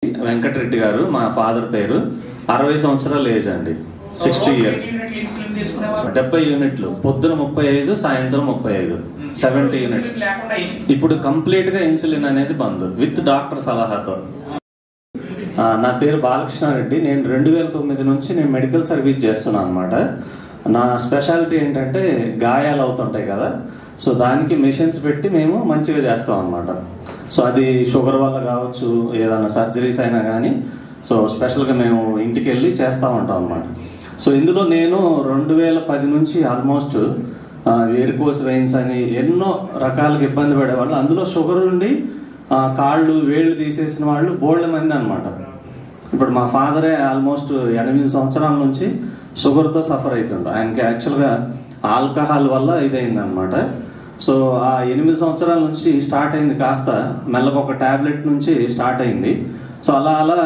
వెంకటరెడ్డి గారు మా ఫాదర్ పేరు. 60 సంవత్సరాల ఏజ్ అండి, 60 years. 70 యూనిట్లు, పొద్దున 35, సాయంత్రం 35, 70 యూనిట్లు. ఇప్పుడు కంప్లీట్ గా ఇన్సులిన్ అనేది బంద్ విత్ డాక్టర్ సలహాతో. నా పేరు బాలకృష్ణారెడ్డి. నేను 2009 నుంచి నేను మెడికల్ సర్వీస్ చేస్తున్నాను అనమాట. నా స్పెషాలిటీ ఏంటంటే గాయాలు అవుతుంటాయి కదా, సో దానికి మెషిన్స్ పెట్టి మేము మంచిగా చేస్తాం అనమాట. సో అది షుగర్ వల్ల కావచ్చు, ఏదైనా సర్జరీస్ అయినా కానీ సో స్పెషల్గా మేము ఇంటికి వెళ్ళి చేస్తూ ఉంటాం అనమాట. సో ఇందులో నేను 2010 నుంచి ఆల్మోస్ట్ వేరికోస్ వెయిన్స్ అని ఎన్నో రకాలుగా ఇబ్బంది పడేవాళ్ళు. అందులో షుగర్ ఉండి కాళ్ళు వేళ్ళు తీసేసిన వాళ్ళు బోల్డ్ మంది అనమాట. ఇప్పుడు మా ఫాదరే ఆల్మోస్ట్ 8 సంవత్సరాల నుంచి షుగర్తో సఫర్ అవుతుండు. ఆయనకి యాక్చువల్గా ఆల్కహాల్ వల్ల ఇదైందనమాట. సో ఆ 8 సంవత్సరాల నుంచి స్టార్ట్ అయింది, కాస్త మెల్లగా ఒక ట్యాబ్లెట్ నుంచి స్టార్ట్ అయింది. సో అలా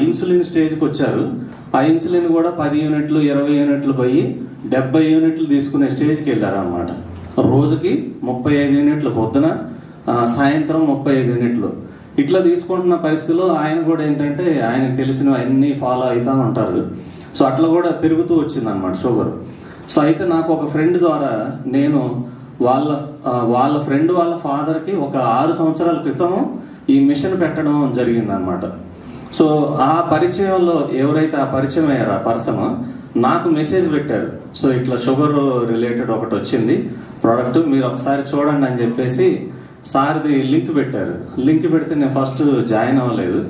ఇన్సులిన్ స్టేజ్కి వచ్చారు. ఆ ఇన్సులిన్ కూడా 10 యూనిట్లు 20 యూనిట్లు పోయి 70 యూనిట్లు తీసుకునే స్టేజ్కి వెళ్ళారు అనమాట. రోజుకి 35 యూనిట్లు పొద్దున, సాయంత్రం 35 యూనిట్లు ఇట్లా తీసుకుంటున్న పరిస్థితిలో ఆయన కూడా ఏంటంటే ఆయనకు తెలిసినవి అన్నీ ఫాలో అవుతూ ఉంటారు. సో అట్లా కూడా పెరుగుతూ వచ్చింది అనమాట షుగర్. సో అయితే నాకు ఒక ఫ్రెండ్ ద్వారా నేను వాళ్ళ ఫ్రెండ్ వాళ్ళ ఫాదర్కి ఒక 6 సంవత్సరాల క్రితం ఈ మిషన్ పెట్టడం జరిగిందనమాట. సో ఆ పరిచయంలో ఎవరైతే ఆ పరిచయం అయ్యారో ఆ పర్సన్ నాకు మెసేజ్ పెట్టారు. సో ఇట్లా షుగర్ రిలేటెడ్ ఒకటి వచ్చింది ప్రోడక్ట్, మీరు ఒకసారి చూడండి అని చెప్పేసి సార్ది లింక్ పెట్టారు. లింక్ పెడితే నేను ఫస్ట్ జాయిన్ అవ్వలేదు.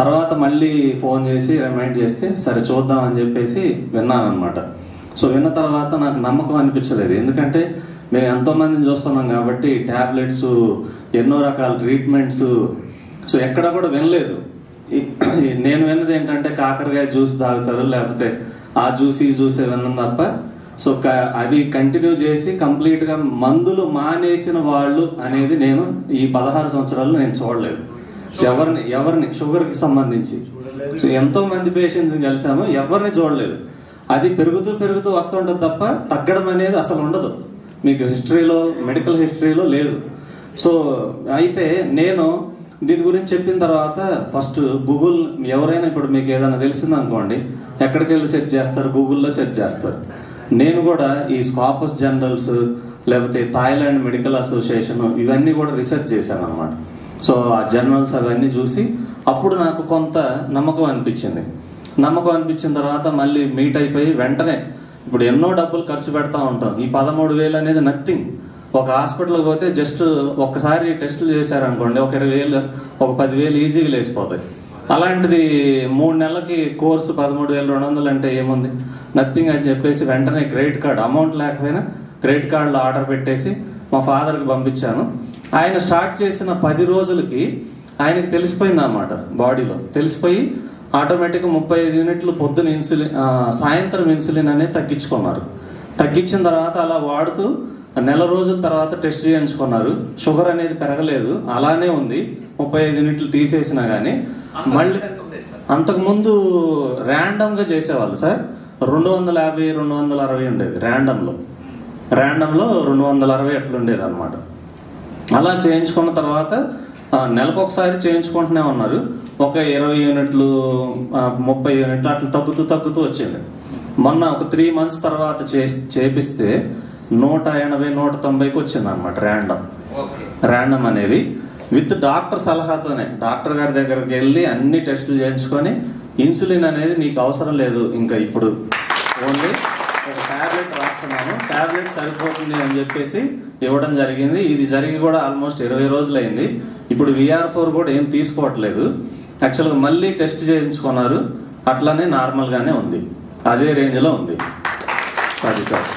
తర్వాత మళ్ళీ ఫోన్ చేసి రిమైండ్ చేస్తే సరే చూద్దాం అని చెప్పేసి విన్నాను అనమాట. సో విన్న తర్వాత నాకు నమ్మకం అనిపించలేదు, ఎందుకంటే మేము ఎంతోమందిని చూస్తున్నాం కాబట్టి ట్యాబ్లెట్స్, ఎన్నో రకాల ట్రీట్మెంట్స్, సో ఎక్కడ కూడా వినలేదు. నేను విన్నది ఏంటంటే కాకరకాయ జ్యూస్ తాగుతారు, లేకపోతే ఆ జ్యూస్ ఈ జ్యూసే విన్నాం తప్ప సో అది కంటిన్యూ చేసి కంప్లీట్గా మందులు మానేసిన వాళ్ళు అనేది నేను ఈ 16 సంవత్సరాలు నేను చూడలేదు. సో ఎవరిని షుగర్కి సంబంధించి సో ఎంతో మంది పేషెంట్స్ని కలిసాము, ఎవరిని చూడలేదు. అది పెరుగుతూ వస్తుంటుంది తప్ప తగ్గడం అనేది అసలు ఉండదు, మీకు హిస్టరీలో, మెడికల్ హిస్టరీలో లేదు. సో అయితే నేను దీని గురించి చెప్పిన తర్వాత ఫస్ట్ గూగుల్, ఎవరైనా ఇప్పుడు మీకు ఏదైనా తెలిసిందనుకోండి ఎక్కడికి వెళ్ళి సెర్చ్ చేస్తారు, గూగుల్లో సెర్చ్ చేస్తారు. నేను కూడా ఈ స్కాపస్ జనరల్స్, లేకపోతే థాయిలాండ్ మెడికల్ అసోసియేషన్, ఇవన్నీ కూడా రీసెర్చ్ చేశాను అనమాట. సో ఆ జర్నల్స్ అవన్నీ చూసి అప్పుడు నాకు కొంత నమ్మకం అనిపించింది. నమ్మకం అనిపించిన తర్వాత మళ్ళీ మీట్ అయిపోయి వెంటనే ఇప్పుడు ఎన్నో డబ్బులు ఖర్చు పెడతా ఉంటాం. ఈ 13,000 అనేది నథింగ్. ఒక హాస్పిటల్కి పోతే జస్ట్ ఒక్కసారి టెస్టులు చేశారనుకోండి ఒక 20,000, ఒక 10,000 ఈజీగా లేసిపోతాయి. అలాంటిది 3 నెలలకి కోర్సు 13,200 అంటే ఏముంది, నథింగ్ అని చెప్పేసి వెంటనే క్రెడిట్ కార్డ్, అమౌంట్ లేకపోయినా క్రెడిట్ కార్డులో ఆర్డర్ పెట్టేసి మా ఫాదర్కి పంపించాను. ఆయన స్టార్ట్ చేసిన 10 రోజులకి ఆయనకి తెలిసిపోయింది అన్నమాట, బాడీలో తెలిసిపోయి ఆటోమేటిక్గా 35 యూనిట్లు పొద్దున ఇన్సులిన్, సాయంత్రం ఇన్సులిన్ అనేది తగ్గించుకున్నారు. తగ్గించిన తర్వాత అలా వాడుతూ నెల రోజుల తర్వాత టెస్ట్ చేయించుకున్నారు. షుగర్ అనేది పెరగలేదు, అలానే ఉంది. 35 యూనిట్లు తీసేసినా కానీ మళ్ళీ అంతకుముందు ర్యాండమ్గా చేసేవాళ్ళు సార్. 250, 260 ఉండేది ర్యాండంలో 260 అట్లా ఉండేది అనమాట. అలా చేయించుకున్న తర్వాత నెలకు ఒకసారి చేయించుకుంటూనే ఉన్నారు. ఒక 20 యూనిట్లు 30 యూనిట్లు అట్లా తగ్గుతూ వచ్చింది. మొన్న ఒక 3 months తర్వాత చేపిస్తే 180, 190కి వచ్చింది అనమాట ర్యాండమ్ అనేది. విత్ డాక్టర్ సలహాతోనే, డాక్టర్ గారి దగ్గరికి వెళ్ళి అన్ని టెస్టులు చేయించుకొని ఇన్సులిన్ అనేది నీకు అవసరం లేదు, ఇంకా ఇప్పుడు ఓన్లీ ఒక ట్యాబ్లెట్ రాస్తున్నాను, ట్యాబ్లెట్ సరిపోతుంది అని చెప్పేసి ఇవ్వడం జరిగింది. ఇది జరిగి కూడా ఆల్మోస్ట్ 20 రోజులు అయింది. ఇప్పుడు VR4 కూడా ఏం తీసుకోవట్లేదు. యాక్చువల్గా మళ్ళీ టెస్ట్ చేయించుకున్నారు, అట్లానే నార్మల్గానే ఉంది, అదే రేంజ్లో ఉంది. Sorry sir.